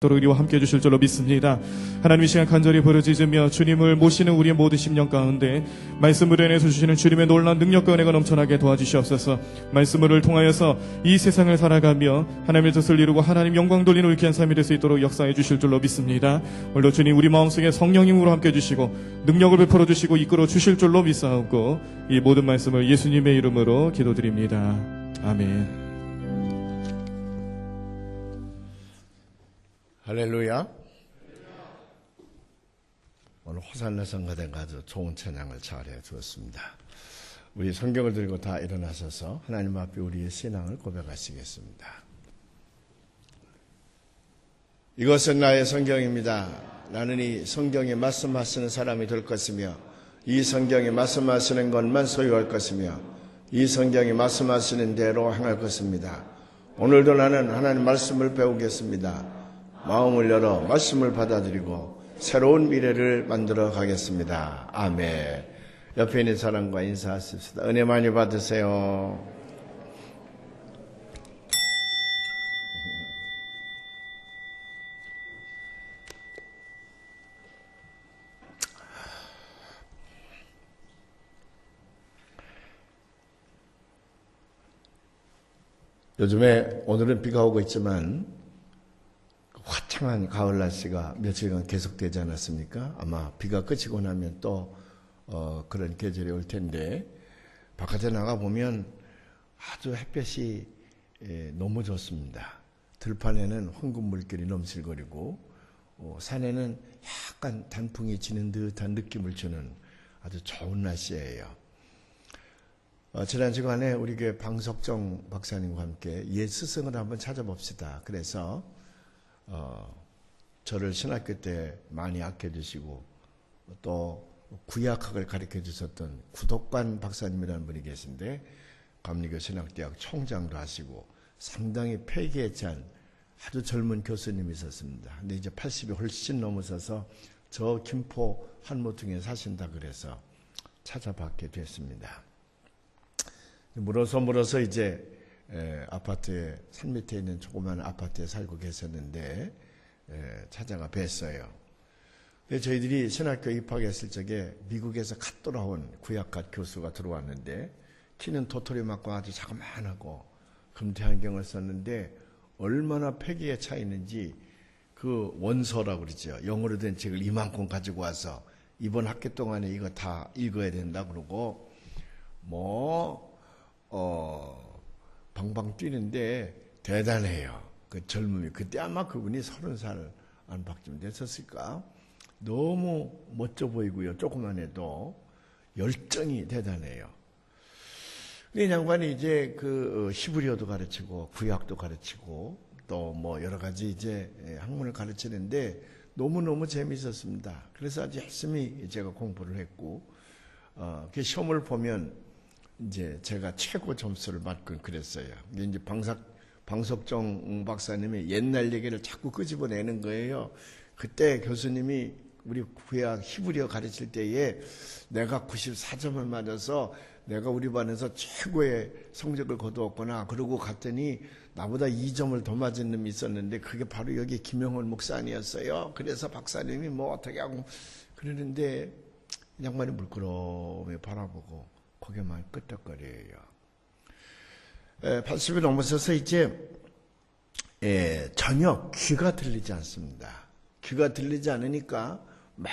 도록 우리와 함께 해주실 줄로 믿습니다. 하나님 이 시간 간절히 부르짖으며 주님을 모시는 우리의 모든 심령 가운데 말씀으로 인해서 주시는 주님의 놀라운 능력과 은혜가 넘쳐나게 도와주시옵소서. 말씀을 통하여서 이 세상을 살아가며 하나님의 뜻을 이루고 하나님 영광 돌리는 위대한 삶이 될 수 있도록 역사해 주실 줄로 믿습니다. 오늘도 주님 우리 마음속에 성령님으로 함께 해주시고 능력을 베풀어 주시고 이끌어 주실 줄로 믿사옵고 이 모든 말씀을 예수님의 이름으로 기도드립니다. 아멘. 할렐루야. 오늘 호산나 성가대 가서 좋은 찬양을 잘해 주었습니다. 우리 성경을 들고 다 일어나셔서 하나님 앞에 우리의 신앙을 고백하시겠습니다. 이것은 나의 성경입니다. 나는 이 성경에 말씀하시는 사람이 될 것이며 이 성경에 말씀하시는 것만 소유할 것이며 이 성경에 말씀하시는 대로 행할 것입니다. 오늘도 나는 하나님 말씀을 배우겠습니다. 마음을 열어 말씀을 받아들이고 새로운 미래를 만들어 가겠습니다. 아멘. 옆에 있는 사람과 인사하십시다. 은혜 많이 받으세요. 요즘에 오늘은 비가 오고 있지만 화창한 가을 날씨가 며칠간 계속되지 않았습니까? 아마 비가 그치고 나면 또 그런 계절이 올 텐데 바깥에 나가보면 아주 햇볕이 너무 좋습니다. 들판에는 황금 물결이 넘실거리고 산에는 약간 단풍이 지는 듯한 느낌을 주는 아주 좋은 날씨예요. 지난 시간에 우리 교회 방석정 박사님과 함께 옛 스승을 한번 찾아봅시다. 그래서 저를 신학교 때 많이 아껴주시고 또 구약학을 가르쳐 주셨던 구독관 박사님이라는 분이 계신데 감리교 신학대학 총장도 하시고 상당히 패기에 찬 아주 젊은 교수님이 있었습니다. 근데 이제 80이 훨씬 넘으셔서 저 김포 한모퉁이에 사신다 그래서 찾아뵙게 됐습니다. 물어서 이제 아파트에 산 밑에 있는 조그마한 아파트에 살고 계셨는데 찾아가 뵀어요. 저희들이 신학교 입학했을 적에 미국에서 갓 돌아온 구약학 교수가 들어왔는데 키는 도토리 맞고 아주 자그만하고 금태 안경을 썼는데 얼마나 패기에 차 있는지 그 원서라고 그러죠. 영어로 된 책을 이만큼 가지고 와서 이번 학기 동안에 이거 다 읽어야 된다 그러고 방방 뛰는데 대단해요. 그 젊음이. 그때 아마 그분이 30살 안팎쯤 됐었을까? 너무 멋져 보이고요. 조금만 해도 열정이 대단해요. 이 양반이 이제 그 히브리어도 가르치고 구약도 가르치고 또 뭐 여러 가지 이제 학문을 가르치는데 너무너무 재미있었습니다. 그래서 아주 열심히 제가 공부를 했고 그 시험을 보면 이제 제가 최고 점수를 받고 그랬어요. 이제 방석정 박사님이 옛날 얘기를 자꾸 끄집어내는 거예요. 그때 교수님이 우리 구약 히브리어 가르칠 때에 내가 94점을 맞아서 내가 우리 반에서 최고의 성적을 거두었구나. 그러고 갔더니 나보다 2점을 더 맞은 놈이 있었는데 그게 바로 여기 김영원 목사님이었어요. 그래서 박사님이 뭐 어떻게 하고 그러는데 양반이 물끄러미 바라보고 고개만 끄덕거려요. 80이 넘어서서 이제 전혀 귀가 들리지 않습니다. 귀가 들리지 않으니까 막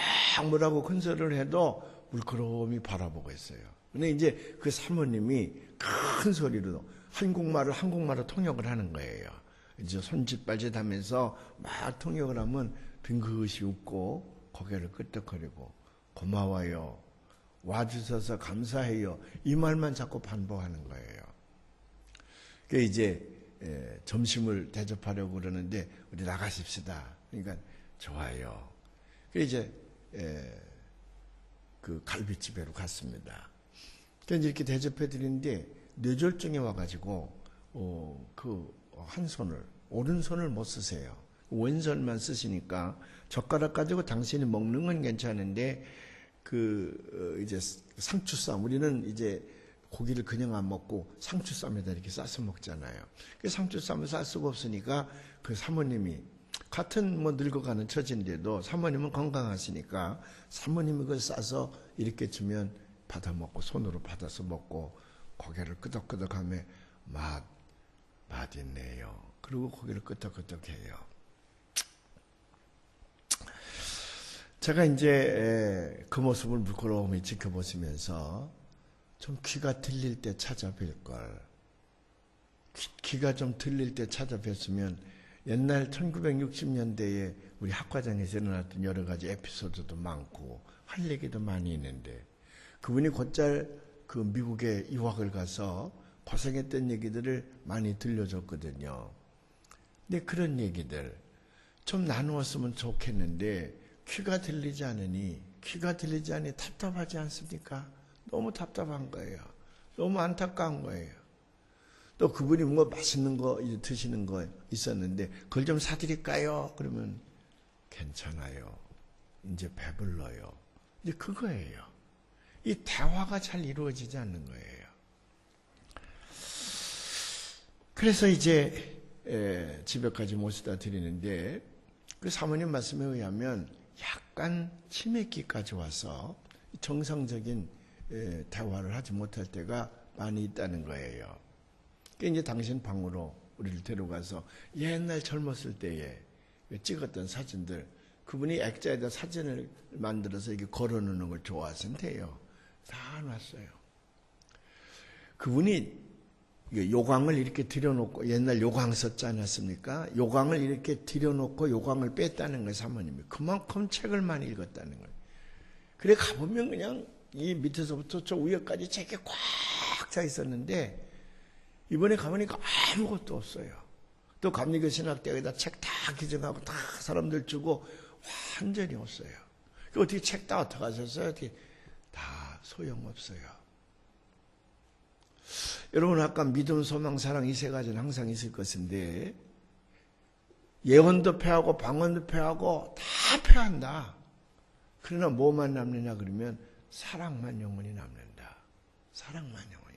뭐라고 큰 소리를 해도 물끄러미 바라보고 있어요. 근데 이제 그 사모님이 큰 소리로 한국말로 통역을 하는 거예요. 이제 손짓발짓 하면서 막 통역을 하면 빙긋이 웃고 고개를 끄덕거리고 고마워요. 와주셔서 감사해요. 이 말만 자꾸 반복하는 거예요. 그 이제 점심을 대접하려고 그러는데 우리 나가십시다. 그러니까 좋아요. 그 이제 그 갈비집에로 갔습니다. 그래서 이렇게 대접해 드리는데 뇌졸중에 와가지고 그 한 손을 오른손을 못 쓰세요. 왼손만 쓰시니까 젓가락 가지고 당신이 먹는 건 괜찮은데 이제 상추쌈, 우리는 이제 고기를 그냥 안 먹고 상추쌈에다 이렇게 싸서 먹잖아요. 그 상추쌈을 쌀 수가 없으니까 그 사모님이 같은 뭐 늙어가는 처지인데도 사모님은 건강하시니까 사모님이 그걸 싸서 이렇게 주면 받아 먹고 손으로 받아서 먹고 고개를 끄덕끄덕하며 맛있네요. 그리고 고개를 끄덕끄덕해요. 제가 이제 그 모습을 부끄러움이 지켜보시면서 좀 귀가 들릴 때 찾아뵐 걸. 귀가 좀 들릴 때 찾아뵀으면 옛날 1960년대에 우리 학과장에서 일어났던 여러 가지 에피소드도 많고 할 얘기도 많이 있는데 그분이 곧잘 그 미국에 유학을 가서 고생했던 얘기들을 많이 들려줬거든요. 근데 그런 얘기들 좀 나누었으면 좋겠는데 귀가 들리지 않으니 답답하지 않습니까? 너무 답답한 거예요. 너무 안타까운 거예요. 또 그분이 뭐 맛있는 거 드시는 거 있었는데 그걸 좀 사드릴까요? 그러면 괜찮아요. 이제 배불러요. 이제 그거예요. 이 대화가 잘 이루어지지 않는 거예요. 그래서 이제 집에까지 모시다 드리는데 그 사모님 말씀에 의하면 약간 치매기까지 와서 정상적인 대화를 하지 못할 때가 많이 있다는 거예요. 그러니까 이제 당신 방으로 우리를 데려가서 옛날 젊었을 때에 찍었던 사진들, 그분이 액자에다 사진을 만들어서 이렇게 걸어놓는 걸 좋아하신대요. 다 놨어요. 그분이 요광을 이렇게 들여놓고, 옛날 요광 썼지 않았습니까? 요광을 이렇게 들여놓고 요광을 뺐다는 거예요, 사모님이. 그만큼 책을 많이 읽었다는 거예요. 그래 가보면 그냥 이 밑에서부터 저 위에까지 책이 꽉 차 있었는데, 이번에 가보니까 아무것도 없어요. 또 감리교 신학대학에다 책 다 기증하고 다 사람들 주고 완전히 없어요. 어떻게 책 다 어떻게 하셨어요? 어떻게 다 소용없어요. 여러분 아까 믿음, 소망, 사랑 이 세 가지는 항상 있을 것인데 예언도 패하고 방언도 패하고 다 패한다. 그러나 뭐만 남느냐 그러면 사랑만 영원히 남는다. 사랑만 영원히 남는다.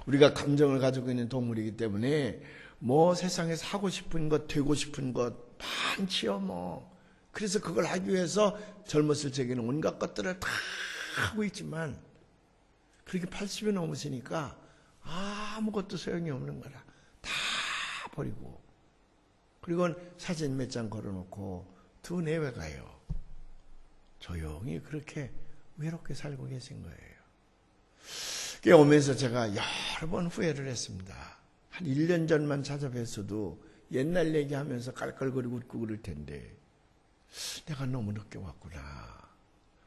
우리가 감정을 가지고 있는 동물이기 때문에 뭐 세상에서 하고 싶은 것, 되고 싶은 것 많지요 뭐. 그래서 그걸 하기 위해서 젊었을 적에는 온갖 것들을 다 하고 있지만 그렇게 80이 넘으시니까 아무것도 소용이 없는 거라. 다 버리고. 그리고 사진 몇 장 걸어놓고 두 내외 가요. 조용히 그렇게 외롭게 살고 계신 거예요. 오면서 제가 여러 번 후회를 했습니다. 한 1년 전만 찾아뵀어도 옛날 얘기하면서 깔깔거리고 웃고 그럴 텐데 내가 너무 늦게 왔구나.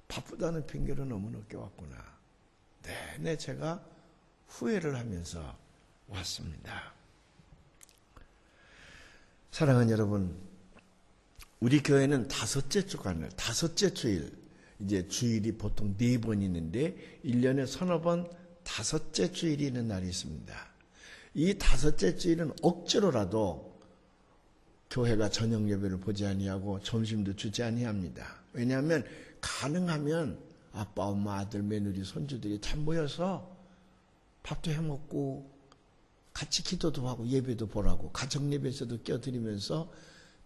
바쁘다는 핑계로 너무 늦게 왔구나. 내내 제가 후회를 하면서 왔습니다. 사랑하는 여러분, 우리 교회는 다섯째 주일, 이제 주일이 보통 4번 있는데 1년에 서너 번 다섯째 주일이 있는 날이 있습니다. 이 다섯째 주일은 억지로라도 교회가 저녁 예배를 보지 아니하고 점심도 주지 아니합니다. 왜냐하면 가능하면 아빠, 엄마, 아들, 며느리, 손주들이 다 모여서 밥도 해먹고 같이 기도도 하고 예배도 보라고 가정 예배에서도 껴드리면서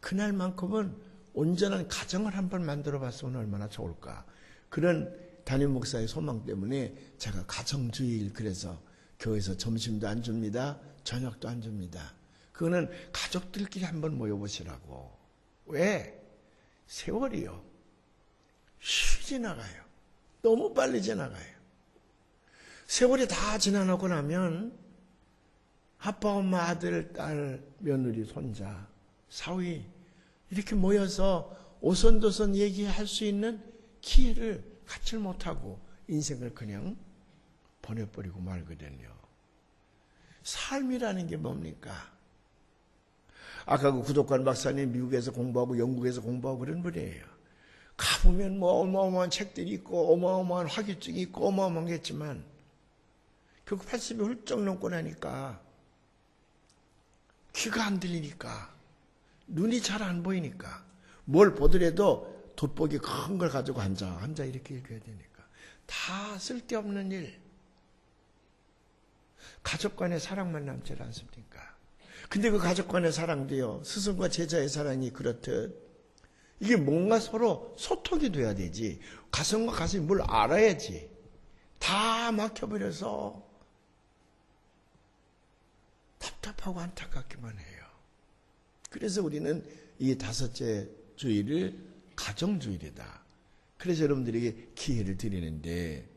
그날만큼은 온전한 가정을 한번 만들어 봤으면 얼마나 좋을까. 그런 담임 목사의 소망 때문에 제가 가정주일 그래서 교회에서 점심도 안 줍니다. 저녁도 안 줍니다. 그거는 가족들끼리 한번 모여보시라고. 왜? 세월이요. 쉬 지나가요. 너무 빨리 지나가요. 세월이 다 지나가고 나면 아빠, 엄마, 아들, 딸, 며느리, 손자, 사위 이렇게 모여서 오손도손 얘기할 수 있는 기회를 갖지 못하고 인생을 그냥 보내버리고 말거든요. 삶이라는 게 뭡니까? 아까 그 구독관 박사님 미국에서 공부하고 영국에서 공부하고 그런 분이에요. 가보면 뭐 어마어마한 책들이 있고 어마어마한 학위증이 있고 어마어마한 게 있지만 결국 80이 훌쩍 넘고 나니까 귀가 안 들리니까 눈이 잘 안 보이니까 뭘 보더라도 돋보기 큰 걸 가지고 앉아 이렇게 읽어야 되니까 다 쓸데없는 일. 가족 간의 사랑만 남지 않습니까? 근데 그 가족 간의 사랑도요, 스승과 제자의 사랑이 그렇듯 이게 뭔가 서로 소통이 돼야 되지. 가슴과 가슴이 뭘 알아야지. 다 막혀버려서 답답하고 안타깝기만 해요. 그래서 우리는 이 다섯째 주일을 가정주일이다. 그래서 여러분들에게 기회를 드리는데,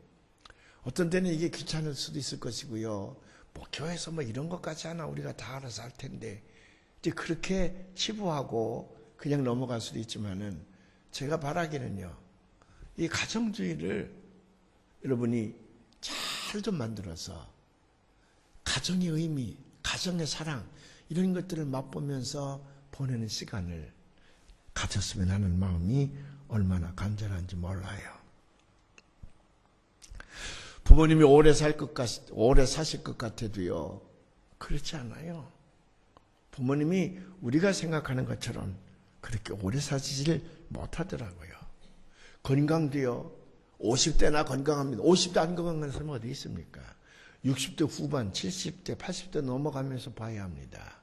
어떤 때는 이게 귀찮을 수도 있을 것이고요. 뭐 교회에서 뭐 이런 것까지 하나 우리가 다 알아서 할 텐데, 이제 그렇게 치부하고 그냥 넘어갈 수도 있지만은, 제가 바라기는요, 이 가정주의를 여러분이 잘 좀 만들어서 가정의 의미, 가정의 사랑 이런 것들을 맛보면서 보내는 시간을 가졌으면 하는 마음이 얼마나 간절한지 몰라요. 부모님이 오래 사실 것 같아도요, 그렇지 않아요. 부모님이 우리가 생각하는 것처럼 그렇게 오래 사시질 못하더라고요. 건강도요, 50대나 건강합니다. 50대 안 건강한 사람은 어디 있습니까? 60대 후반, 70대, 80대 넘어가면서 봐야 합니다.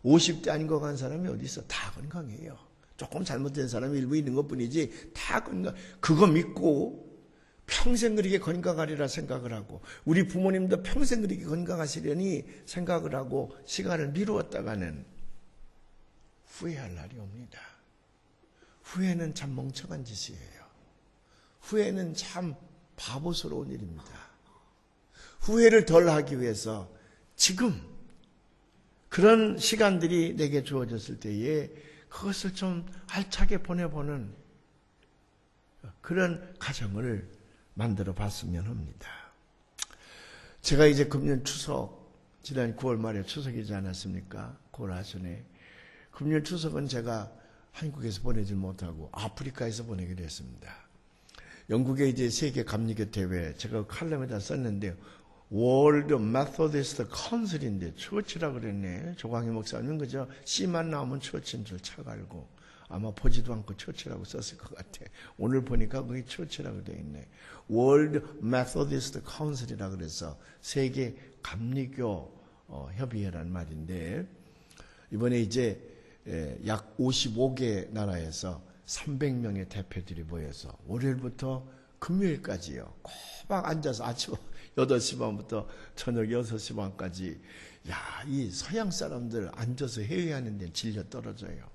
50대 안 건강한 사람이 어디 있어? 다 건강해요. 조금 잘못된 사람이 일부 있는 것뿐이지 다 건강. 그거 믿고 평생 그렇게 건강하리라 생각을 하고, 우리 부모님도 평생 그렇게 건강하시려니 생각을 하고 시간을 미루었다가는 후회할 날이 옵니다. 후회는 참 멍청한 짓이에요. 후회는 참 바보스러운 일입니다. 후회를 덜 하기 위해서 지금 그런 시간들이 내게 주어졌을 때에 그것을 좀 알차게 보내보는 그런 가정을 만들어 봤으면 합니다. 제가 이제 금년 추석, 지난 9월 말에 추석이지 않았습니까? 9월 하순에. 금년 추석은 제가 한국에서 보내질 못하고 아프리카에서 보내기로 했습니다. 영국의 이제 세계 감리교 대회, 제가 칼럼에다 썼는데, 월드 메소디스트 카운슬인데 처치라고 그랬네. 조광희 목사님 그저 C만 나오면 처치인 줄 착알고 아마 보지도 않고 처치라고 썼을 것 같아. 오늘 보니까 거기 처치라고 되어 있네. 월드 메소디스트 카운슬이라고 그래서 세계 감리교 협의회란 말인데, 이번에 이제 약 55개 나라에서 300명의 대표들이 모여서 월요일부터 금요일까지요, 꼬박 앉아서 아침 8시 반부터 저녁 6시 반까지, 이 서양 사람들 앉아서 회의하는 데는 질려 떨어져요.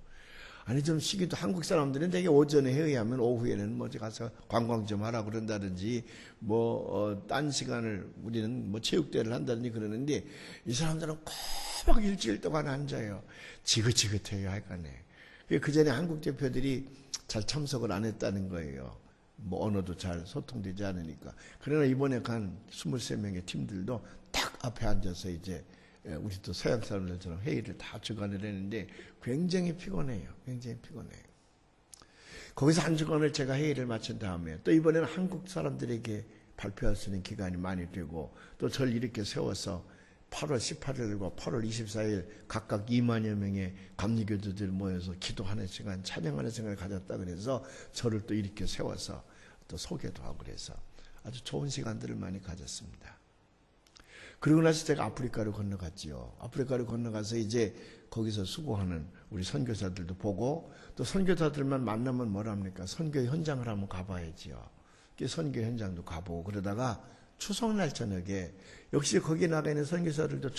아니 좀 시기도, 한국 사람들은 되게 오전에 회의하면 오후에는 뭐 가서 관광 좀 하라고 그런다든지 딴 시간을 우리는 뭐 체육대회를 한다든지 그러는데, 이 사람들은 꼬박 일주일 동안 앉아요. 지긋지긋해요, 하여간에. 그 전에 한국 대표들이 잘 참석을 안 했다는 거예요. 뭐 언어도 잘 소통되지 않으니까. 그러나 이번에 간 23명의 팀들도 딱 앞에 앉아서 이제 우리 또 서양 사람들처럼 회의를 다 주관을 했는데 굉장히 피곤해요. 굉장히 피곤해요. 거기서 한 주간을 제가 회의를 마친 다음에 또 이번에는 한국 사람들에게 발표할 수 있는 기간이 많이 되고, 또 저를 이렇게 세워서 8월 18일과 8월 24일 각각 2만여 명의 감리교도들 모여서 기도하는 시간, 찬양하는 시간을 가졌다 그래서 저를 또 이렇게 세워서 또 소개도 하고 그래서 아주 좋은 시간들을 많이 가졌습니다. 그러고 나서 제가 아프리카로 건너갔지요. 아프리카로 건너가서 이제 거기서 수고하는 우리 선교사들도 보고, 또 선교사들만 만나면 뭐랍니까? 선교 현장을 한번 가봐야지요. 선교 현장도 가보고, 그러다가 추석날 저녁에, 역시 거기 나가 있는 선교사들도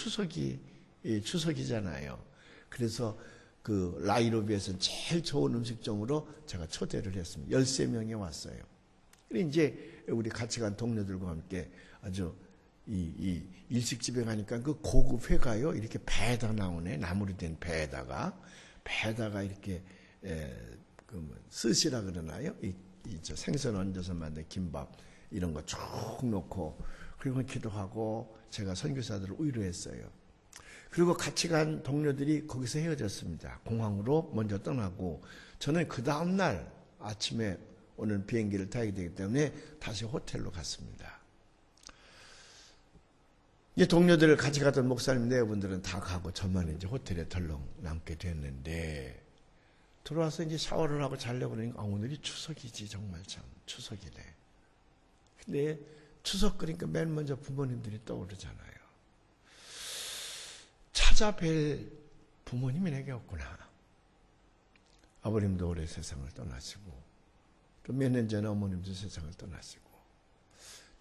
추석이잖아요. 그래서 그 라이로비에서 제일 좋은 음식점으로 제가 초대를 했습니다. 13명이 왔어요. 그리고 이제 우리 같이 간 동료들과 함께 아주 이 일식집에 가니까 그 고급 회가요, 이렇게 배에다 나오네. 나무로 된 배에다가 이렇게 스시라 그러나요? 생선 얹어서 만든 김밥 이런 거 쭉 놓고, 그리고 기도하고 제가 선교사들을 위로했어요. 그리고 같이 간 동료들이 거기서 헤어졌습니다. 공항으로 먼저 떠나고, 저는 그 다음날 아침에 오늘 비행기를 타게 되기 때문에 다시 호텔로 갔습니다. 이제 동료들을 같이 갔던 목사님 네분들은 다 가고 저만 이제 호텔에 덜렁 남게 됐는데, 들어와서 이제 샤워를 하고 자려고 그러니까 오늘이 추석이지, 정말 참 추석이네. 근데 추석 그러니까 맨 먼저 부모님들이 떠오르잖아요. 찾아뵐 부모님이 내게 없구나. 아버님도 올해 세상을 떠나시고 또 몇 년 전에 어머님도 세상을 떠나시고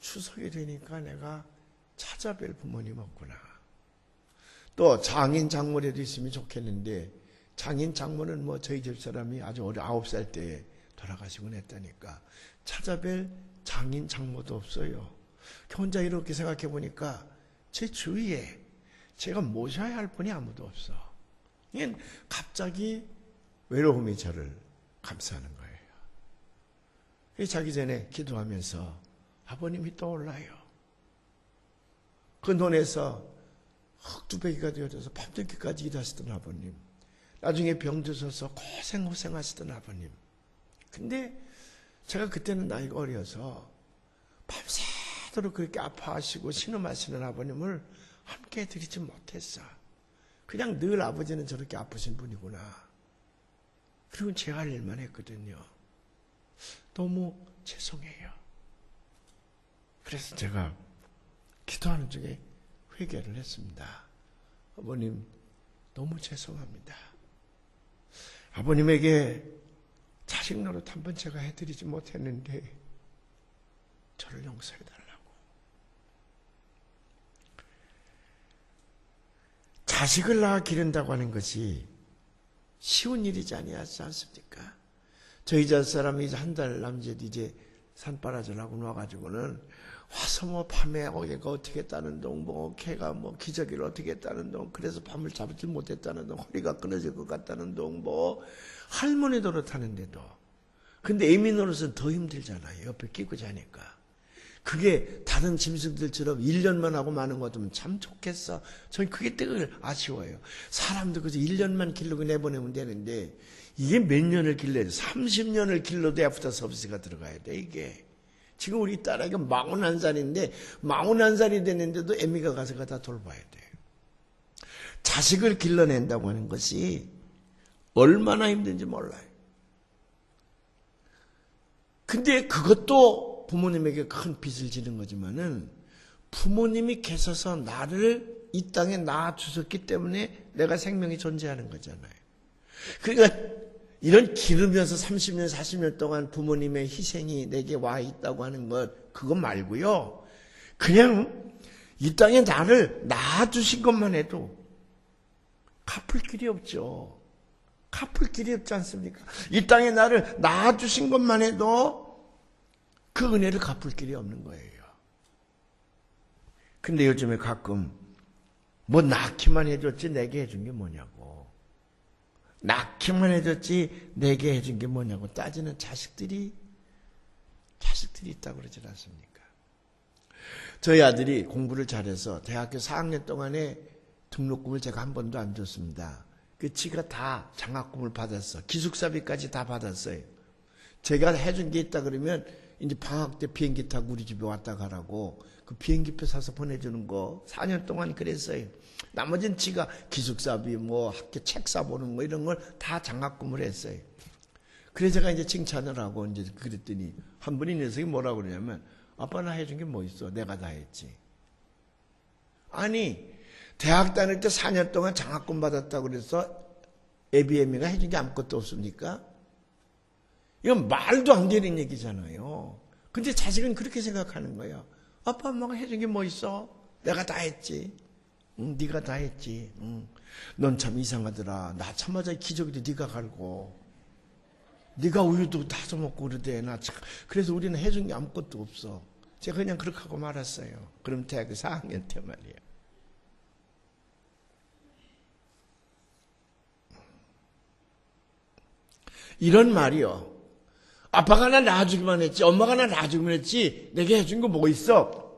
추석이 되니까 내가 찾아뵐 부모님 없구나. 또 장인 장모라도 있으면 좋겠는데 장인 장모는 뭐 저희 집 사람이 아주 어려 9살 때에 돌아가시곤 했다니까 찾아뵐 장인 장모도 없어요. 혼자 이렇게 생각해 보니까 제 주위에 제가 모셔야 할 분이 아무도 없어. 이게 갑자기 외로움이 저를 감싸는 거예요. 자기 전에 기도하면서 아버님이 떠올라요. 그 논에서 흑두배기가 되어져서 밤늦게까지 일하시던 아버님. 나중에 병드셔서 고생하시던 아버님. 근데 제가 그때는 나이가 어려서 밤새도록 그렇게 아파하시고 신음하시는 아버님을 함께 해드리지 못했어. 그냥 늘 아버지는 저렇게 아프신 분이구나. 그리고 제가 할 일만 했거든요. 너무 죄송해요. 그래서 제가 기도하는 중에 회개를 했습니다. 아버님, 너무 죄송합니다. 아버님에게 자식 노릇 한번 제가 해드리지 못했는데 저를 용서해달라고. 자식을 낳아 기른다고 하는 것이 쉬운 일이지 아니하지 않습니까? 저희 집 사람이 한 달 남짓 이제 산바라지라고 놔가지고는 와서 뭐 밤에 얘가 어떻게 했다는 동, 뭐 걔가 뭐 기저귀를 어떻게 했다는 동, 그래서 밤을 잡지 못했다는 동, 허리가 끊어질 것 같다는 동, 뭐 할머니 노릇하는데도. 근데 애미 노릇은 더 힘들잖아요. 옆에 끼고 자니까. 그게 다른 짐승들처럼 1년만 하고 마는 것 같으면 참 좋겠어. 저는 그게 늘 아쉬워요. 사람도 그저 1년만 길르고 내보내면 되는데 이게 몇 년을 길러야 돼. 30년을 길러도 애프터 서비스가 들어가야 돼, 이게. 지금 우리 딸아이가 41살인데 41살이 됐는데도 애미가 가서 다 돌봐야 돼. 자식을 길러낸다고 하는 것이 얼마나 힘든지 몰라요. 근데 그것도 부모님에게 큰 빚을 지는 거지만은 부모님이 계셔서 나를 이 땅에 낳아주셨기 때문에 내가 생명이 존재하는 거잖아요. 그러니까 이런 기르면서 30년, 40년 동안 부모님의 희생이 내게 와 있다고 하는 것, 그거 말고요. 그냥 이 땅에 나를 낳아주신 것만 해도 갚을 길이 없죠. 갚을 길이 없지 않습니까? 이 땅에 나를 낳아주신 것만 해도 그 은혜를 갚을 길이 없는 거예요. 근데 요즘에 가끔 뭐 낳기만 해줬지 내게 해준 게 뭐냐고. 낳기만 해줬지 내게 해준 게 뭐냐고 따지는 자식들이 있다고 그러지 않습니까? 저희 아들이 공부를 잘해서 대학교 4학년 동안에 등록금을 제가 한 번도 안 줬습니다. 그 지가 다 장학금을 받았어. 기숙사비까지 다 받았어요. 제가 해준 게 있다 그러면 이제 방학 때 비행기 타고 우리 집에 왔다 가라고 그 비행기표 사서 보내주는 거 4년 동안 그랬어요. 나머지는 지가 기숙사비 뭐 학교 책 사보는 거 이런 걸 다 장학금을 했어요. 그래서 제가 이제 칭찬을 하고 이제 그랬더니 한 분이 녀석이 뭐라고 그러냐면 아빠 나 해준 게 뭐 있어? 내가 다 했지. 아니 대학 다닐 때 4년 동안 장학금 받았다고 그래서 애비애미가 해준 게 아무것도 없습니까? 이건 말도 안 되는 얘기잖아요. 근데 자식은 그렇게 생각하는 거예요. 아빠 엄마가 해준 게 뭐 있어? 내가 다 했지. 응, 네가 다 했지. 응. 넌 참 이상하더라. 나 참마자 기저귀도 네가 갈고 네가 우유도 타서 먹고 그러대. 나 참. 그래서 우리는 해준 게 아무것도 없어. 제가 그냥 그렇게 하고 말았어요. 그럼 대학교 4학년 때 말이에요. 이런 말이요. 아빠가 나 낳아주기만 했지, 엄마가 나 낳아주기만 했지, 내게 해준 거 뭐 있어?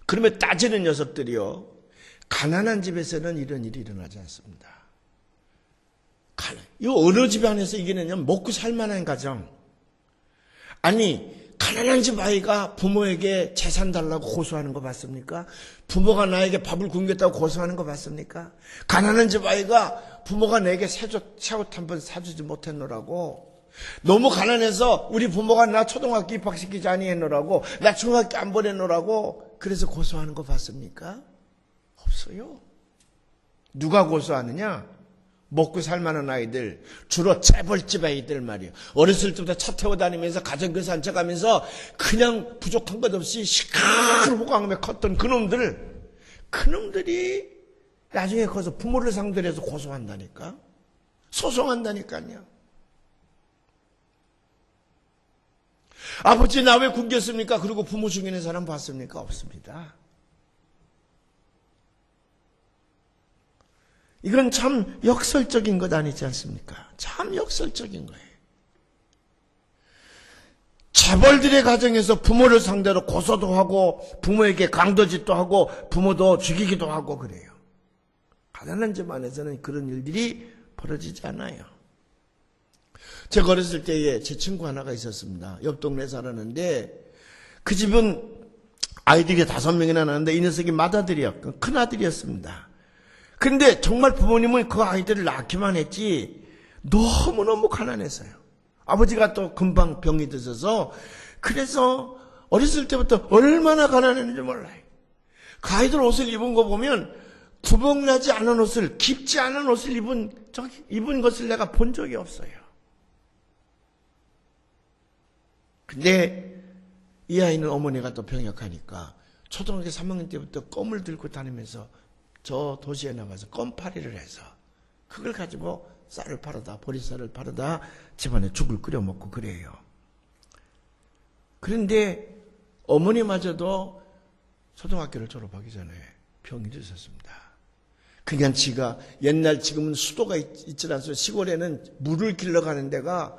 그러면 따지는 녀석들이요. 가난한 집에서는 이런 일이 일어나지 않습니다. 이 어느 집 안에서 이게는 먹고 살만한 가정. 아니, 가난한 집 아이가 부모에게 재산 달라고 고소하는 거 봤습니까? 부모가 나에게 밥을 굶겼다고 고소하는 거 봤습니까? 가난한 집 아이가 부모가 내게 새 옷 한 번 사주지 못했노라고, 너무 가난해서 우리 부모가 나 초등학교 입학시키지 아니했노라고, 나 중학교 안 보냈노라고 그래서 고소하는 거 봤습니까? 없어요. 누가 고소하느냐? 먹고 살만한 아이들, 주로 재벌집 아이들 말이에요. 어렸을 때부터 차 태워 다니면서 가정교 산책하면서 그냥 부족한 것 없이 시큰 호강하며 컸던 그놈들이 나중에 커서 부모를 상대로 해서 고소한다니까. 소송한다니까요. 아버지 나 왜 굶겼습니까? 그리고 부모 죽이는 사람 봤습니까? 없습니다. 이건 참 역설적인 것 아니지 않습니까? 참 역설적인 거예요. 재벌들의 가정에서 부모를 상대로 고소도 하고 부모에게 강도짓도 하고 부모도 죽이기도 하고 그래요. 가난한 집안에서는 그런 일들이 벌어지지 않아요. 제가 어렸을 때에 제 친구 하나가 있었습니다. 옆 동네에 살았는데 그 집은 아이들이 5명이나 나는데 이 녀석이 맏아들이었고 큰아들이었습니다. 근데 정말 부모님은 그 아이들을 낳기만 했지 너무너무 가난했어요. 아버지가 또 금방 병이 드셔서 그래서 어렸을 때부터 얼마나 가난했는지 몰라요. 그 아이들 옷을 입은 거 보면 구멍나지 않은 옷을 깊지 않은 옷을 입은 것을 내가 본 적이 없어요. 근데 이 아이는 어머니가 또 병약하니까 초등학교 3학년 때부터 껌을 들고 다니면서 저 도시에 나가서 껌파리를 해서 그걸 가지고 쌀을 팔아다 보리쌀을 팔아다 집안에 죽을 끓여 먹고 그래요. 그런데 어머니마저도 초등학교를 졸업하기 전에 병이 드셨습니다. 그냥 지가 옛날 지금은 수도가 있질 않습니다. 시골에는 물을 길러 가는 데가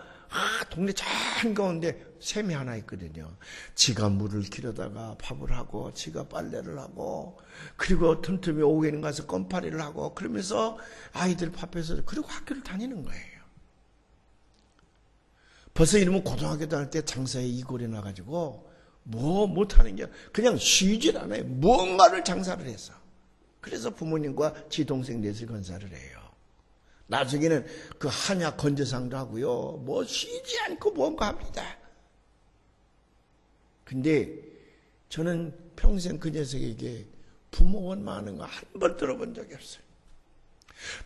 동네 저 한가운데 샘이 하나 있거든요. 지가 물을 길어다가 밥을 하고 지가 빨래를 하고 그리고 틈틈이 오후에는 가서 껌파리를 하고 그러면서 아이들 밥해서 그리고 학교를 다니는 거예요. 벌써 이러면 고등학교 다닐 때 장사에 이골이 나가지고 뭐 못하는 게 그냥 쉬질 않아요. 무언가를 장사를 해서. 그래서 부모님과 지 동생 넷을 건사를 해요. 나중에는 그 한약 건재상도 하고요. 뭐 쉬지 않고 뭔가 합니다. 근데 저는 평생 그 녀석에게 부모원 많은 거 한 번 들어본 적이 없어요.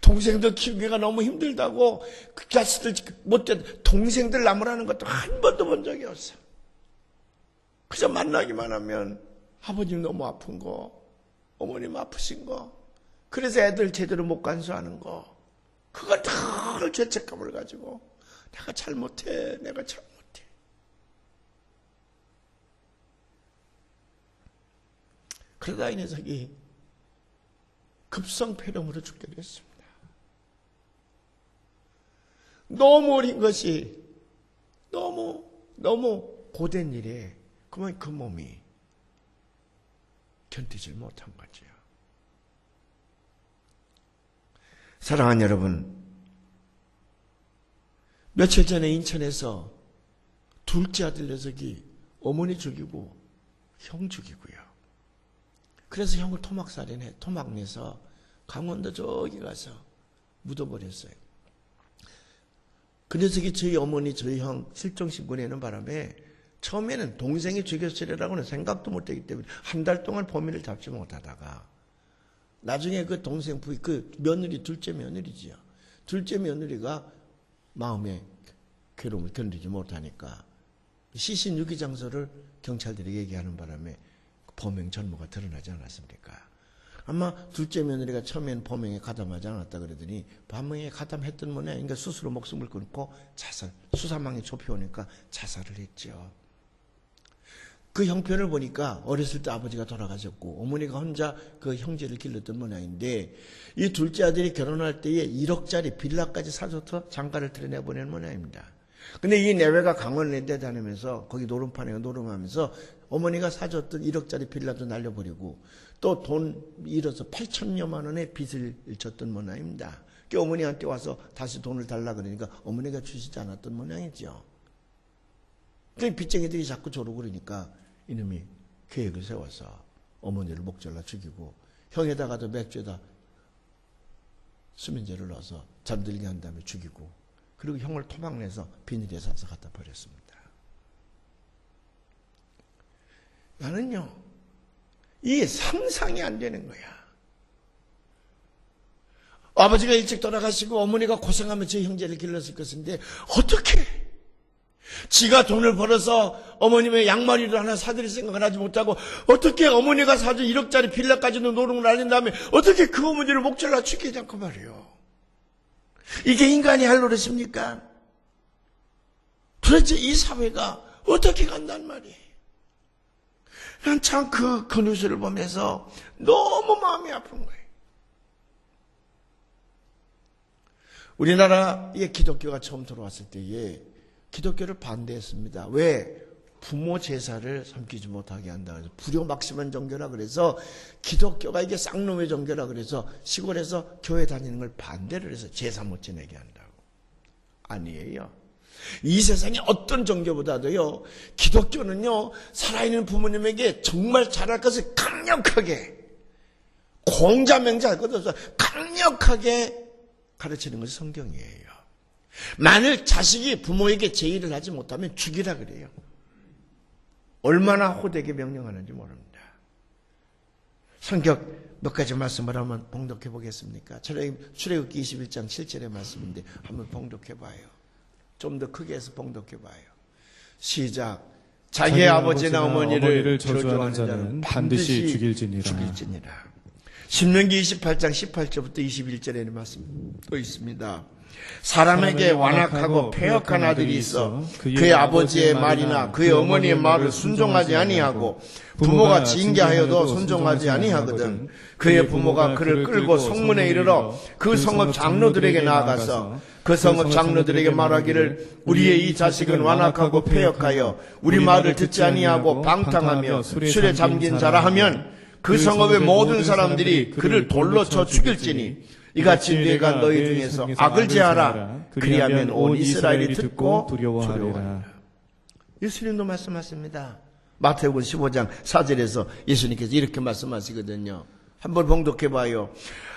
동생들 키우기가 너무 힘들다고 그 자식들 못돼 동생들 나무라는 것도 한 번도 본 적이 없어요. 그저 만나기만 하면 아버님 너무 아픈 거, 어머님 아프신 거, 그래서 애들 제대로 못 간수하는 거, 그걸 다 죄책감을 가지고 내가 잘못해. 그러다 이 녀석이 급성폐렴으로 죽게 됐습니다. 너무 어린 것이 너무 고된 일에 그만 그 몸이 견디질 못한 거죠. 사랑하는 여러분, 며칠 전에 인천에서 둘째 아들 녀석이 어머니 죽이고 형 죽이고요. 그래서 형을 토막내서 강원도 저기 가서 묻어버렸어요. 그 녀석이 저희 어머니, 저희 형 실종신고 내는 바람에 처음에는 동생이 죽였으리라고는 생각도 못했기 때문에 한 달 동안 범인을 잡지 못하다가 나중에 그 동생 부인, 그 며느리, 둘째 며느리지요. 둘째 며느리가 마음의 괴로움을 견디지 못하니까 시신 유기 장소를 경찰들이 얘기하는 바람에 범행 전모가 드러나지 않았습니까? 아마 둘째 며느리가 처음에는 범행에 가담하지 않았다 그러더니 범행에 가담했던 모양인가 스스로 목숨을 끊고 자살, 수사망이 좁혀오니까 자살을 했죠. 그 형편을 보니까 어렸을 때 아버지가 돌아가셨고 어머니가 혼자 그 형제를 길렀던 모양인데 이 둘째 아들이 결혼할 때에 1억짜리 빌라까지 사줘서 장가를 들여내보낸 모양입니다. 근데 이 내외가 강원에 다니면서 거기 노름판에 노름하면서 어머니가 사줬던 1억짜리 빌라도 날려버리고 또 돈 잃어서 8천여만 원의 빚을 졌던 모양입니다. 그 어머니한테 와서 다시 돈을 달라 그러니까 어머니가 주시지 않았던 모양이죠. 그 빚쟁이들이 자꾸 저러고 그러니까 이놈이 계획을 세워서 어머니를 목절라 죽이고 형에다가도 맥주에다 수면제를 넣어서 잠들게 한 다음에 죽이고 그리고 형을 토막내서 비닐에 싸서 갖다 버렸습니다. 나는요, 이게 상상이 안 되는 거야. 아버지가 일찍 돌아가시고 어머니가 고생하며 제 형제를 길렀을 것인데 어떻게 지가 돈을 벌어서 어머님의 양말이를 하나 사드릴 생각을 하지 못하고 어떻게 어머니가 사준 1억짜리 빌라까지도 노름을 날린 다음에 어떻게 그 어머니를 목줄라 죽이지 않고 말이요. 이게 인간이 할 노릇입니까? 도대체 이 사회가 어떻게 간단 말이에요. 난 참 그 뉴스를 보면서 너무 마음이 아픈 거예요. 우리나라에 기독교가 처음 들어왔을 때에 기독교를 반대했습니다. 왜? 부모 제사를 섬기지 못하게 한다. 그래서 불효막심한 종교라 그래서 기독교가 이게 쌍놈의 종교라 그래서 시골에서 교회 다니는 걸 반대를 해서 제사 못 지내게 한다고. 아니에요. 이 세상에 어떤 종교보다도요, 기독교는요, 살아있는 부모님에게 정말 잘할 것을 강력하게, 공자명자 할 것도 없어 강력하게 가르치는 것이 성경이에요. 만일 자식이 부모에게 제의를 하지 못하면 죽이라 그래요. 얼마나 호되게 명령하는지 모릅니다. 성경 몇 가지 말씀을 한번 봉독해 보겠습니까? 출애굽기 21장 7절의 말씀인데 한번 봉독해 봐요. 좀 더 크게 해서 봉독해 봐요. 시작. 자기의 아버지나 어머니를 저주하는 자는 반드시 죽일지니라. 신명기 28장 18절부터 21절에는 말씀 또 있습니다. 사람에게 완악하고 패역한 아들이 있어 그의 아버지의 말이나 그의 어머니의 말을 순종하지 아니하고 부모가 징계하여도 순종하지 아니하거든 그의 부모가 그를 끌고 성문에 이르러 그 성읍 장로들에게 나아가서 그 성읍 장로들에게 말하기를 우리의 이 자식은 완악하고 패역하여 우리 말을 듣지 아니하고 방탕하며 술에 잠긴 자라 하면 그 성읍의 모든 사람들이 그를 돌로 쳐 죽일지니 이같이 내가 너희 중에서 악을 제하라. 그리하면 온 이스라엘이 듣고 두려워하리라. 예수님도 말씀하십니다. 마태복음 15장 4절에서 예수님께서 이렇게 말씀하시거든요. 한번 봉독해봐요.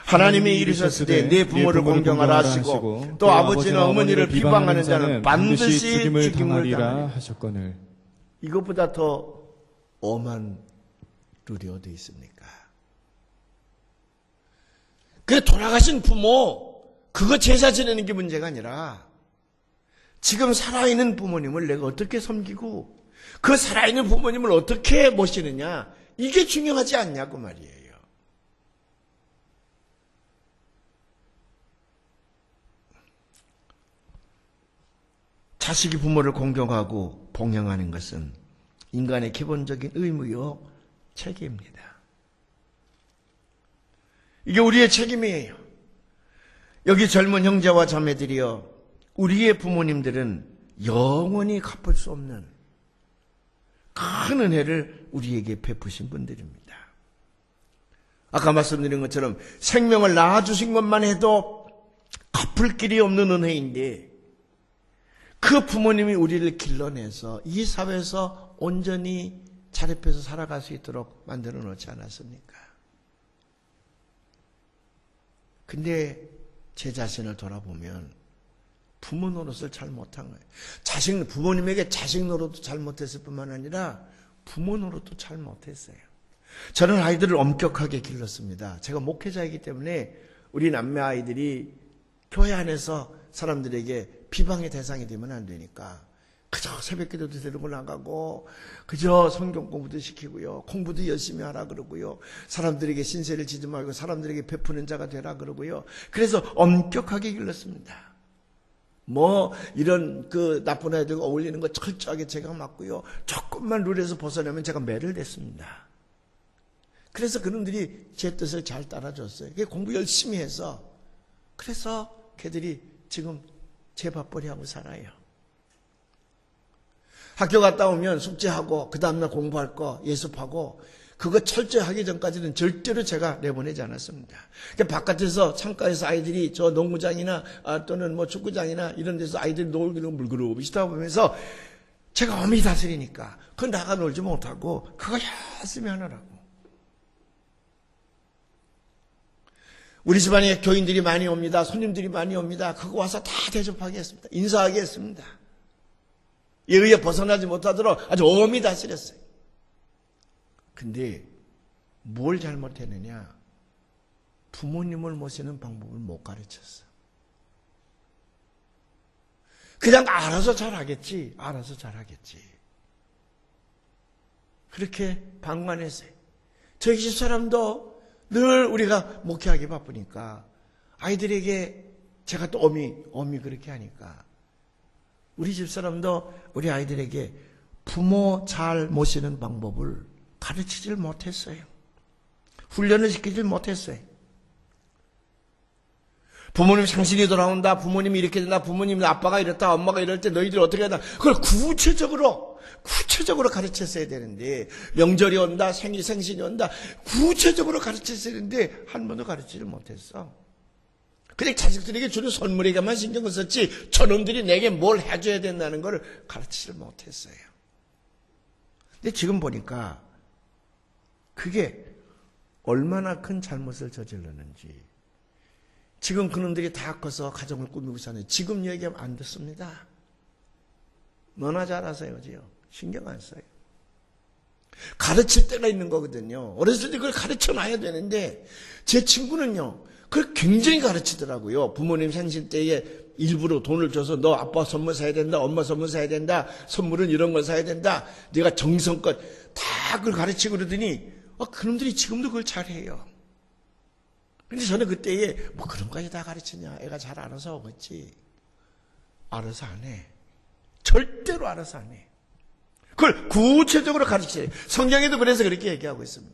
하나님이 이르셨을 때 내 부모를 공경하라 하시고 또 아버지나 어머니를 비방하는 자는 반드시 죽임을 당하리라 하셨거늘. 이것보다 더 엄한 룰이 어디 있습니까? 그 돌아가신 부모 그거 제사 지내는 게 문제가 아니라 지금 살아있는 부모님을 내가 어떻게 섬기고 그 살아있는 부모님을 어떻게 모시느냐 이게 중요하지 않냐고 말이에요. 자식이 부모를 공경하고 봉양하는 것은 인간의 기본적인 의무요 책임입니다. 이게 우리의 책임이에요. 여기 젊은 형제와 자매들이여 우리의 부모님들은 영원히 갚을 수 없는 큰 은혜를 우리에게 베푸신 분들입니다. 아까 말씀드린 것처럼 생명을 낳아주신 것만 해도 갚을 길이 없는 은혜인데 그 부모님이 우리를 길러내서 이 사회에서 온전히 자립해서 살아갈 수 있도록 만들어 놓지 않았습니까? 근데 제 자신을 돌아보면 부모 노릇을 잘 못한 거예요. 부모님에게 자식 노릇도 잘 못했을 뿐만 아니라 부모 노릇도 잘 못했어요. 저는 아이들을 엄격하게 길렀습니다. 제가 목회자이기 때문에 우리 남매 아이들이 교회 안에서 사람들에게 비방의 대상이 되면 안 되니까 그저 새벽기도도 데리고 나가고 그저 성경 공부도 시키고요. 공부도 열심히 하라 그러고요. 사람들에게 신세를 지지 말고 사람들에게 베푸는 자가 되라 그러고요. 그래서 엄격하게 길렀습니다. 이런 나쁜 아이들과 어울리는 거 철저하게 제가 막고요. 조금만 룰에서 벗어나면 제가 매를 냈습니다. 그래서 그놈들이 제 뜻을 잘 따라줬어요. 공부 열심히 해서 그래서 걔들이 지금 제 밥벌이 하고 살아요. 학교 갔다 오면 숙제하고 그 다음날 공부할 거 예습하고 그거 철저히 하기 전까지는 절대로 제가 내보내지 않았습니다. 바깥에서 창가에서 아이들이 저 농구장이나 또는 축구장이나 이런 데서 아이들이 놀기는 물그러고 비슷하고 보면서 제가 엄히 다스리니까 그거 나가 놀지 못하고 그거 열심히 하느라고. 우리 집안에 교인들이 많이 옵니다. 손님들이 많이 옵니다. 그거 와서 다 대접하게 했습니다. 인사하게 했습니다. 이 의에 벗어나지 못하도록 아주 엄히 다스렸어요. 근데 뭘 잘못했느냐? 부모님을 모시는 방법을 못 가르쳤어. 그냥 알아서 잘하겠지. 알아서 잘하겠지. 그렇게 방관했어요. 저희 집사람도 늘 우리가 목회하기 바쁘니까 아이들에게 제가 또 어미 그렇게 하니까 우리 집사람도 우리 아이들에게 부모 잘 모시는 방법을 가르치질 못했어요. 훈련을 시키질 못했어요. 부모님 상신이 돌아온다. 부모님이 이렇게 된다. 부모님 아빠가 이렇다. 엄마가 이럴 때 너희들 어떻게 한다. 그걸 구체적으로 가르쳤어야 되는데 명절이 온다. 생신이 온다. 구체적으로 가르쳤어야 되는데 한 번도 가르치질 못했어. 그냥 자식들에게 주는 선물에게만 신경을 썼지 저놈들이 내게 뭘 해줘야 된다는 걸 가르치질 못했어요. 근데 지금 보니까 그게 얼마나 큰 잘못을 저질렀는지. 지금 그놈들이 다 커서 가정을 꾸미고 사는 지금 얘기하면 안 듣습니다. 너나 잘하세요. 신경 안 써요. 가르칠 때가 있는 거거든요. 어렸을 때 그걸 가르쳐놔야 되는데 제 친구는요. 그걸 굉장히 가르치더라고요. 부모님 생신 때에 일부러 돈을 줘서 너 아빠 선물 사야 된다. 엄마 선물 사야 된다. 선물은 이런 걸 사야 된다. 네가 정성껏 다 그걸 가르치고 그러더니 그놈들이 지금도 그걸 잘해요. 근데 저는 그때에 뭐 그런 거까지 다 가르치냐. 애가 잘 알아서 오겠지. 알아서 안 해. 절대로 알아서 안 해. 그걸 구체적으로 가르치세요. 성경에도 그래서 그렇게 얘기하고 있습니다.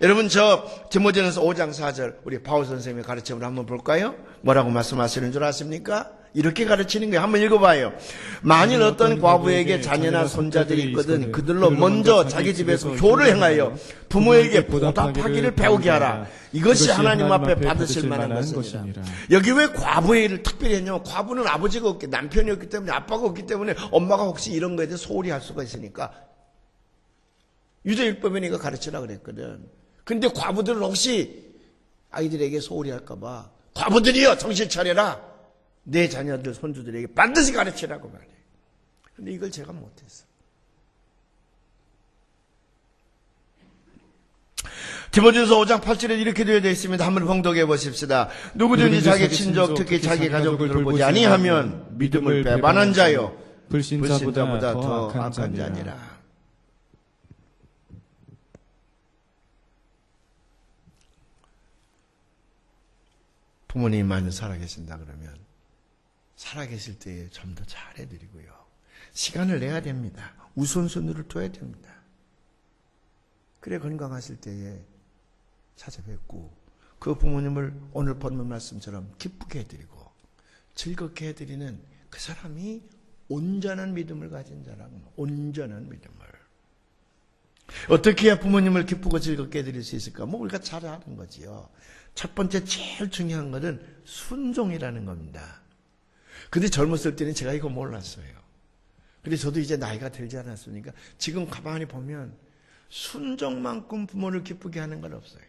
여러분 저 디모데전서 5장 4절 우리 바울 선생님의 가르침을 한번 볼까요? 뭐라고 말씀하시는 줄 아십니까? 이렇게 가르치는 거예요. 한번 읽어봐요. 만일 어떤 과부에게 자녀나 손자들이 있거든 그들로 먼저 자기 집에서 효를 행하여 부모에게 보답하기를 배우게 하라. 이것이 하나님 앞에 받으실 만한 것입니다. 여기 왜 과부의 일을 특별히 했냐면 과부는 아버지가 없기 남편이 없기 때문에 아빠가 없기 때문에 엄마가 혹시 이런 거에 대해서 소홀히 할 수가 있으니까 유대율법에 이거 가르치라 그랬거든. 근데 과부들은 혹시 아이들에게 소홀히 할까 봐 과부들이여 정신 차려라. 내 자녀들 손주들에게 반드시 가르치라고 말해. 근데 이걸 제가 못했어. 디모데전서 5장 8절에 이렇게 되어 있습니다. 한번 봉독해 보십시다. 누구든지 자기 친족 특히 자기 가족을 돌보지 아니하면 믿음을 배반한 자요 불신자보다 더 악한 자니라. 부모님이 만약 살아계신다 그러면 살아계실 때에 좀 더 잘해드리고요. 시간을 내야 됩니다. 우선순위를 둬야 됩니다. 그래 건강하실 때에 찾아뵙고 그 부모님을 오늘 본문 말씀처럼 기쁘게 해드리고 즐겁게 해드리는 그 사람이 온전한 믿음을 가진 자라고. 온전한 믿음을. 어떻게 해야 부모님을 기쁘고 즐겁게 해드릴 수 있을까? 뭐 우리가 잘 아는 거지요. 첫 번째 제일 중요한 것은 순종이라는 겁니다. 근데 젊었을 때는 제가 이거 몰랐어요. 근데 저도 이제 나이가 들지 않았습니까? 지금 가만히 보면 순종만큼 부모를 기쁘게 하는 건 없어요.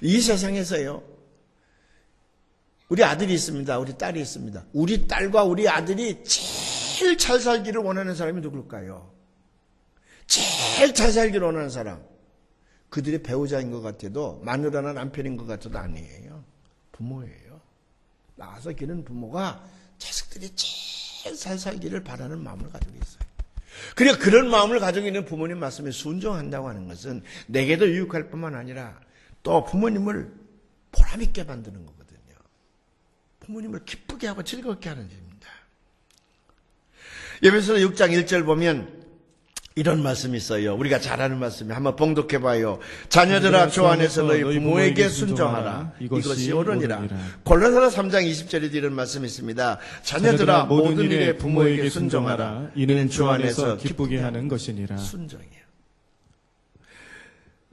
이 세상에서요. 우리 아들이 있습니다. 우리 딸이 있습니다. 우리 딸과 우리 아들이 제일 잘 살기를 원하는 사람이 누굴까요? 제일 잘 살기를 원하는 사람. 그들의 배우자인 것 같아도 마누라나 남편인 것 같아도 아니에요. 부모예요. 낳아서 기른 부모가 자식들이 제일 잘 살기를 바라는 마음을 가지고 있어요. 그리고 그런 마음을 가지고 있는 부모님 말씀에 순종한다고 하는 것은 내게도 유익할 뿐만 아니라 또 부모님을 보람있게 만드는 거거든요. 부모님을 기쁘게 하고 즐겁게 하는 일입니다. 에베소서 6장 1절 보면 이런 말씀이 있어요. 우리가 잘 아는 말씀이 한번 봉독해봐요. 자녀들아 주 안에서 너희 부모에게 순종하라. 이것이 옳으니라. 골로새서 3장 20절에도 이런 말씀이 있습니다. 자녀들아 모든 일에 부모에게 순종하라. 이는 주 안에서 기쁘게 하는 것이니라. 순종이에요.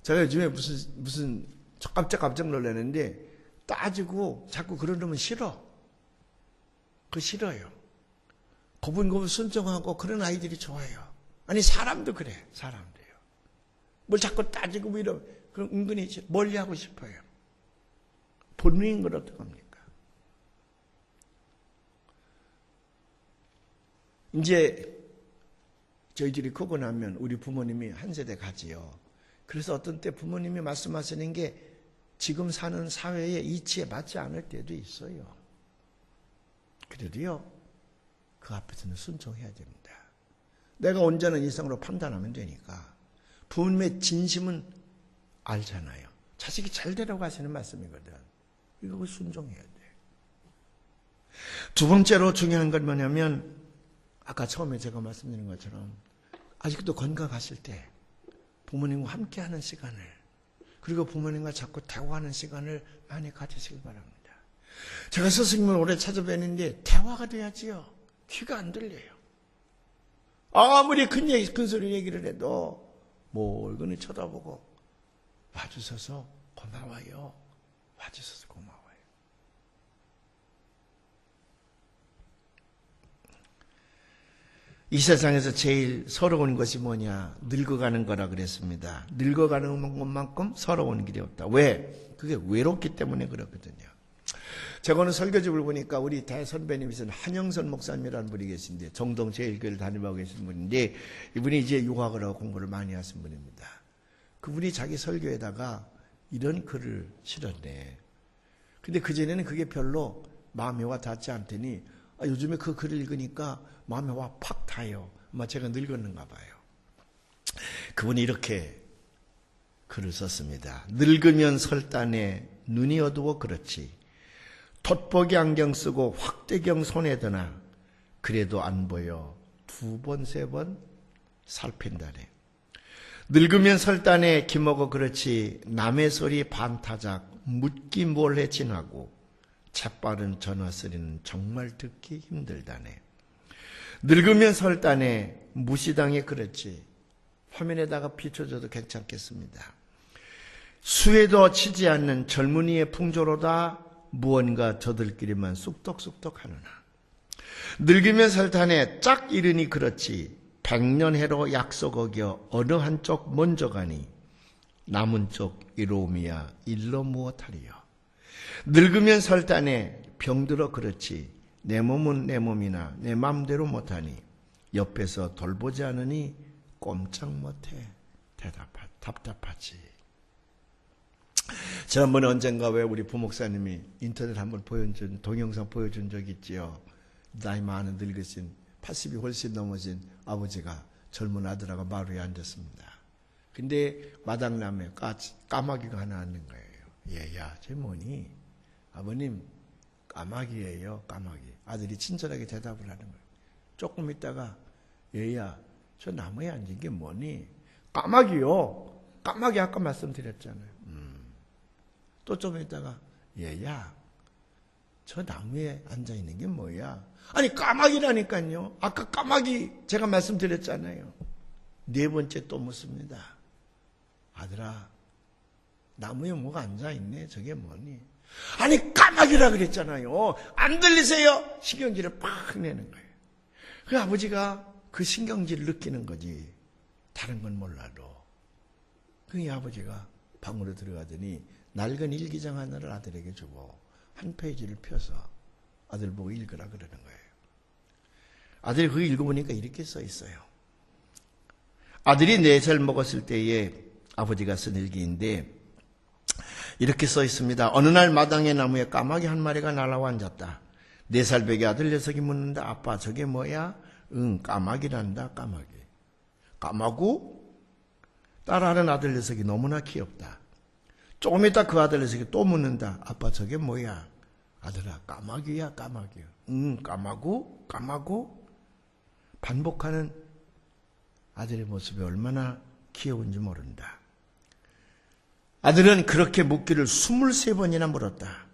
제가 요즘에 무슨 깜짝 놀라는데 따지고 자꾸 그러면 싫어. 그거 싫어요. 고분고분 순종하고 그런 아이들이 좋아요. 아니 사람도 그래. 사람도요. 뭘 자꾸 따지고 뭐 이러면 그럼 은근히 멀리하고 싶어요. 본능인 걸 어떡합니까? 이제 저희들이 크고 나면 우리 부모님이 한 세대 가지요. 그래서 어떤 때 부모님이 말씀하시는 게 지금 사는 사회의 이치에 맞지 않을 때도 있어요. 그래도요, 그 앞에서는 순종해야 됩니다. 내가 온전한 이성으로 판단하면 되니까. 부모님의 진심은 알잖아요. 자식이 잘 되라고 하시는 말씀이거든. 이거 순종해야 돼. 두 번째로 중요한 건 뭐냐면, 아까 처음에 제가 말씀드린 것처럼 아직도 건강하실 때 부모님과 함께하는 시간을, 그리고 부모님과 자꾸 대화하는 시간을 많이 가지시길 바랍니다. 제가 스승님을 오래 찾아뵈는데 대화가 돼야지요. 귀가 안 들려요. 아무리 큰 소리 얘기를 해도 멀거니 쳐다보고 와주셔서 고마워요. 와주셔서 고마워요. 이 세상에서 제일 서러운 것이 뭐냐? 늙어가는 거라 그랬습니다. 늙어가는 것만큼 서러운 길이 없다. 왜? 그게 외롭기 때문에 그렇거든요. 제가 오늘 설교집을 보니까 우리 대선배님이신 한영선 목사님이라는 분이 계신데, 정동 제일교회를 담임하고 계신 분인데, 이분이 이제 유학을 하고 공부를 많이 하신 분입니다. 그분이 자기 설교에다가 이런 글을 실었네. 근데 그전에는 그게 별로 마음에 와 닿지 않더니, 요즘에 그 글을 읽으니까 마음에 와 팍 닿아요. 아마 제가 늙었는가 봐요. 그분이 이렇게 글을 썼습니다. 늙으면 설단에 눈이 어두워 그렇지. 돋보기 안경 쓰고 확대경 손에 드나 그래도 안 보여. 2번, 3번 살핀다네. 늙으면 설단에 기먹어 그렇지. 남의 소리 반타작 묻기 몰래 지나고 재빠른 전화 소리는 정말 듣기 힘들다네. 늙으면 설단에 무시당해 그렇지. 화면에다가 비춰줘도 괜찮겠습니다. 수에도 치지 않는 젊은이의 풍조로다 무언가 저들끼리만 쑥덕쑥덕 하느나. 늙으면 설단에 짝 이르니 그렇지. 100년 해로 약속 어겨 어느 한쪽 먼저 가니 남은 쪽 이로움이야 일로 무엇하리요. 늙으면 설단에 병들어 그렇지. 내 몸은 내 몸이나 내 맘대로 못하니 옆에서 돌보지 않으니 꼼짝 못해 답답하지. 지난번에 언젠가 왜 우리 부목사님이 인터넷 한번 보여준 동영상 보여준 적 있지요. 나이 많은 늙으신 80이 훨씬 넘으신 아버지가 젊은 아들하고 마루에 앉았습니다. 근데 마당나무에 까마귀가 하나 앉는 거예요. 얘야 쟤 뭐니? 아버님 까마귀예요. 까마귀. 아들이 친절하게 대답을 하는 거예요. 조금 있다가 얘야 저 나무에 앉은 게 뭐니? 까마귀요. 까마귀 아까 말씀드렸잖아요. 또 좀 있다가 얘야 저 나무에 앉아있는 게 뭐야? 아니 까마귀라니까요. 아까 까마귀 제가 말씀드렸잖아요. 4번째 또 묻습니다. 아들아 나무에 뭐가 앉아있네. 저게 뭐니? 아니 까마귀라 그랬잖아요. 안 들리세요? 신경질을 팍 내는 거예요. 그 아버지가 그 신경질을 느끼는 거지 다른 건 몰라도. 그 아버지가 방으로 들어가더니 낡은 일기장 하나를 아들에게 주고 한 페이지를 펴서 아들 보고 읽으라 그러는 거예요. 아들이 그거 읽어보니까 이렇게 써 있어요. 아들이 4살 먹었을 때에 아버지가 쓴 일기인데 이렇게 써 있습니다. 어느 날 마당의 나무에 까마귀 한 마리가 날아와 앉았다. 4살 배기 아들 녀석이 묻는다. 아빠 저게 뭐야? 응 까마귀란다. 까마귀. 까마구? 따라하는 아들 녀석이 너무나 귀엽다. 조금 있다 그 아들 녀석이 또 묻는다. 아빠 저게 뭐야? 아들아 까마귀야 까마귀야. 응 까마구? 까마구? 반복하는 아들의 모습이 얼마나 귀여운지 모른다. 아들은 그렇게 묻기를 23번이나 물었다.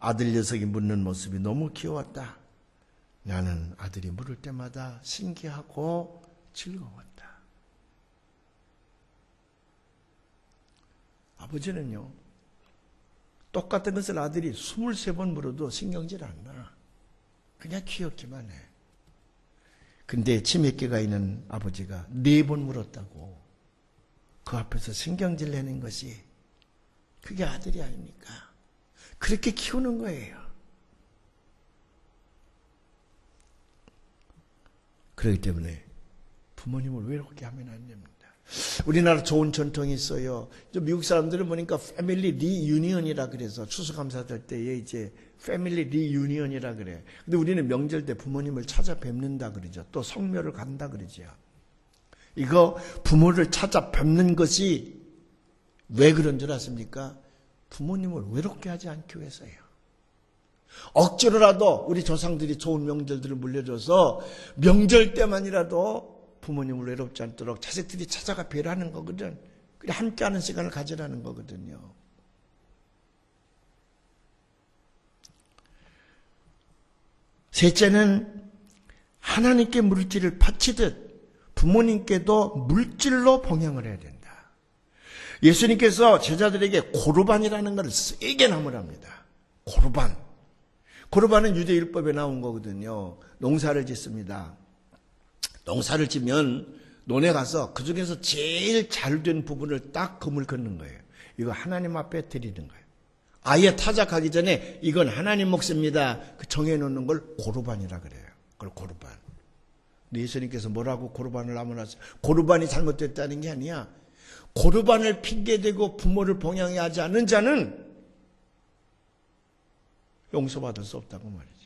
아들 녀석이 묻는 모습이 너무 귀여웠다. 나는 아들이 물을 때마다 신기하고 즐거웠다. 아버지는요, 똑같은 것을 아들이 23번 물어도 신경질 안 나. 그냥 귀엽기만 해. 근데 치맥기가 있는 아버지가 4번 물었다고 그 앞에서 신경질 내는 것이 그게 아들이 아닙니까? 그렇게 키우는 거예요. 그렇기 때문에 부모님을 외롭게 하면 안 됩니다. 우리나라 좋은 전통이 있어요. 미국 사람들을 보니까 패밀리 리유니언이라 그래서 추수감사절 때에 이제 패밀리 리유니언이라 그래. 근데 우리는 명절 때 부모님을 찾아뵙는다 그러죠. 또 성묘를 간다 그러죠. 이거 부모를 찾아뵙는 것이 왜 그런 줄 아십니까? 부모님을 외롭게 하지 않기 위해서예요. 억지로라도 우리 조상들이 좋은 명절들을 물려줘서 명절 때만이라도 부모님을 외롭지 않도록 자식들이 찾아가 뵈라는 거거든. 그래 함께하는 시간을 가지라는 거거든요. 셋째는 하나님께 물질을 바치듯 부모님께도 물질로 봉양을 해야 된다. 예수님께서 제자들에게 고르반이라는 것을 세게 나무랍니다. 고르반. 고르반은 유대율법에 나온 거거든요. 농사를 짓습니다. 농사를 지면 논에 가서 그 중에서 제일 잘된 부분을 딱 금을 긋는 거예요. 이거 하나님 앞에 드리는 거예요. 아예 타작하기 전에 이건 하나님 몫입니다. 그 정해놓는 걸 고르반이라 그래요. 그걸 고르반. 근데 예수님께서 뭐라고 고르반을 나무놨어요? 고르반이 잘못됐다는 게 아니야. 고르반을 핑계대고 부모를 봉양해 하지 않는 자는 용서받을 수 없다고 말이죠.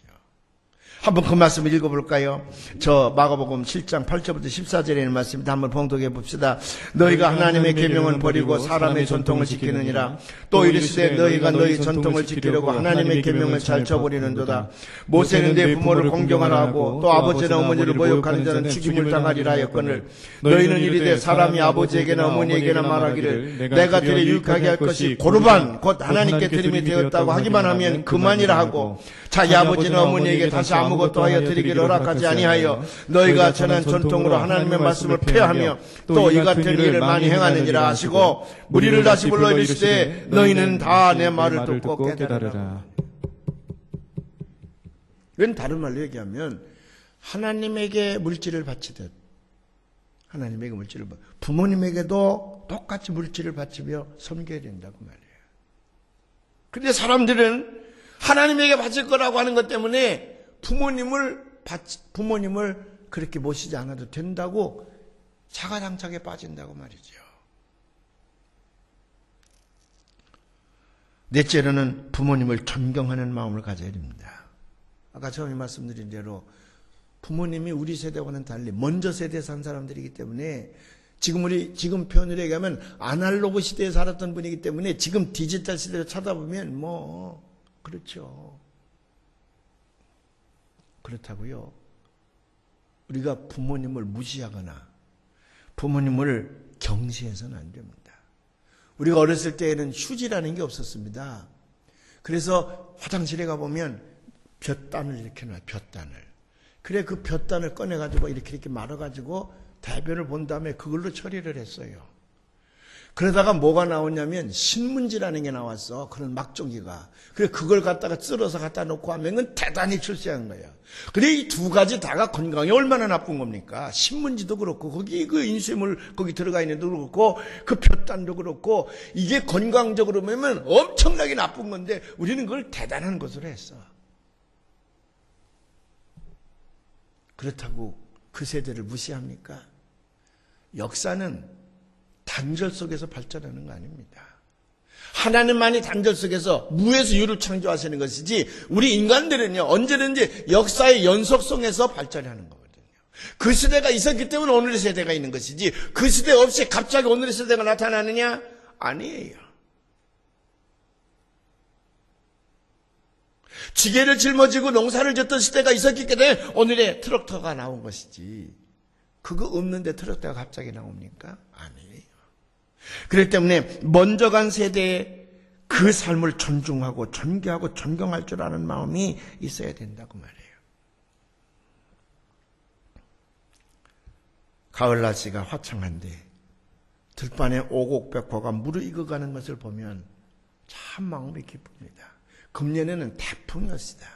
한번 그 말씀을 읽어볼까요? 저 마가복음 7장 8절부터 14절에 있는 말씀입니다. 한번 봉독해 봅시다. 너희가 하나님의 계명을 버리고 사람의 전통을 지키느니라. 또 이르시되 너희가 너희 전통을 지키려고 하나님의 계명을 잘쳐버리는도다. 모세는 내 부모를 공경하라 하고 또 아버지나 어머니를 모욕하는 자는 죽임을 당하리라 하였거늘 너희는 이르되 사람이 아버지에게나 어머니에게나 말하기를 내가 드려 유익하게 할 것이 고르반 곧 하나님께 드림이 되었다고 하기만 하면 그만이라 하고 자기 아버지나 어머니에게 다시 아무것도 하여 드리기를 허락하지 아니하여 너희가 전한 전통으로 하나님의 말씀을 폐하며 또 이 같은 일을 많이 행하느니라 하시고 무리를 다시 불러 이르시되 너희는 다 내 말을 듣고 깨달으라. 이건 다른 말로 얘기하면 하나님에게 물질을 바치듯 하나님에게 물질을 부모님에게도 똑같이 물질을 바치며 섬겨야 된다고 말이에요. 그런데 사람들은 하나님에게 바칠 거라고 하는 것 때문에 부모님을 그렇게 모시지 않아도 된다고 자가당착에 빠진다고 말이죠. 넷째로는 부모님을 존경하는 마음을 가져야 됩니다. 아까 처음에 말씀드린 대로 부모님이 우리 세대와는 달리 먼저 세대에 산 사람들이기 때문에 지금 표현을 얘기하면 아날로그 시대에 살았던 분이기 때문에 지금 디지털 시대를 쳐다보면 그렇죠. 그렇다고요. 우리가 부모님을 무시하거나 부모님을 경시해서는 안 됩니다. 우리가 어렸을 때에는 휴지라는 게 없었습니다. 그래서 화장실에 가보면 볕단을 이렇게 놔요. 볕단을. 그래 그 볕단을 꺼내가지고 이렇게 말아가지고 대변을 본 다음에 그걸로 처리를 했어요. 그러다가 뭐가 나오냐면 신문지라는 게 나왔어. 그런 막종이가. 그래 그걸 갖다가 쓸어서 갖다 놓고 하면 대단히 출세한 거야. 그래 이 두 가지 다가 건강에 얼마나 나쁜 겁니까? 신문지도 그렇고 거기 그 인쇄물 거기 들어가 있는 것도 그렇고 그 볕단도 그렇고 이게 건강적으로 보면 엄청나게 나쁜 건데 우리는 그걸 대단한 것으로 했어. 그렇다고 그 세대를 무시합니까? 역사는 단절 속에서 발전하는 거 아닙니다. 하나님만이 단절 속에서 무에서 유를 창조하시는 것이지 우리 인간들은요 언제든지 역사의 연속성에서 발전하는 거거든요. 그 시대가 있었기 때문에 오늘의 세대가 있는 것이지 그 시대 없이 갑자기 오늘의 세대가 나타나느냐? 아니에요. 지게를 짊어지고 농사를 짓던 시대가 있었기 때문에 오늘의 트럭터가 나온 것이지 그거 없는데 트럭터가 갑자기 나옵니까? 아니에요. 그렇기 때문에 먼저 간 세대의 그 삶을 존중하고 존경하고 존경할 줄 아는 마음이 있어야 된다고 말해요. 가을 날씨가 화창한데 들판에 오곡백호가 무르익어가는 것을 보면 참 마음이 기쁩니다. 금년에는 태풍이었습니다.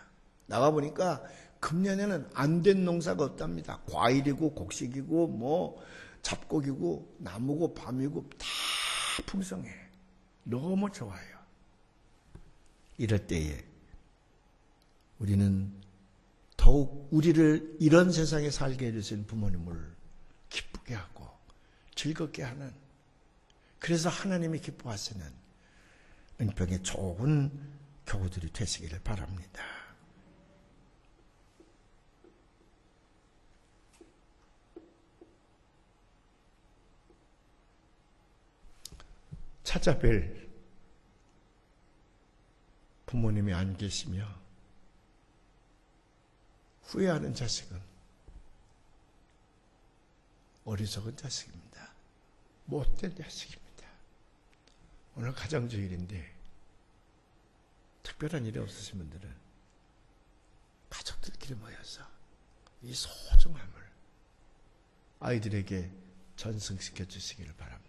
나가보니까 금년에는 안 된 농사가 없답니다. 과일이고 곡식이고 잡곡이고 나무고 밤이고 다 풍성해. 너무 좋아요. 이럴 때에 우리는 더욱 우리를 이런 세상에 살게 해주신 부모님을 기쁘게 하고 즐겁게 하는, 그래서 하나님이 기뻐하시는 은평의 좋은 교우들이 되시기를 바랍니다. 찾아뵐 부모님이 안 계시며 후회하는 자식은 어리석은 자식입니다. 못된 자식입니다. 오늘 가정주일인데 특별한 일이 없으신 분들은 가족들끼리 모여서 이 소중함을 아이들에게 전승시켜 주시기를 바랍니다.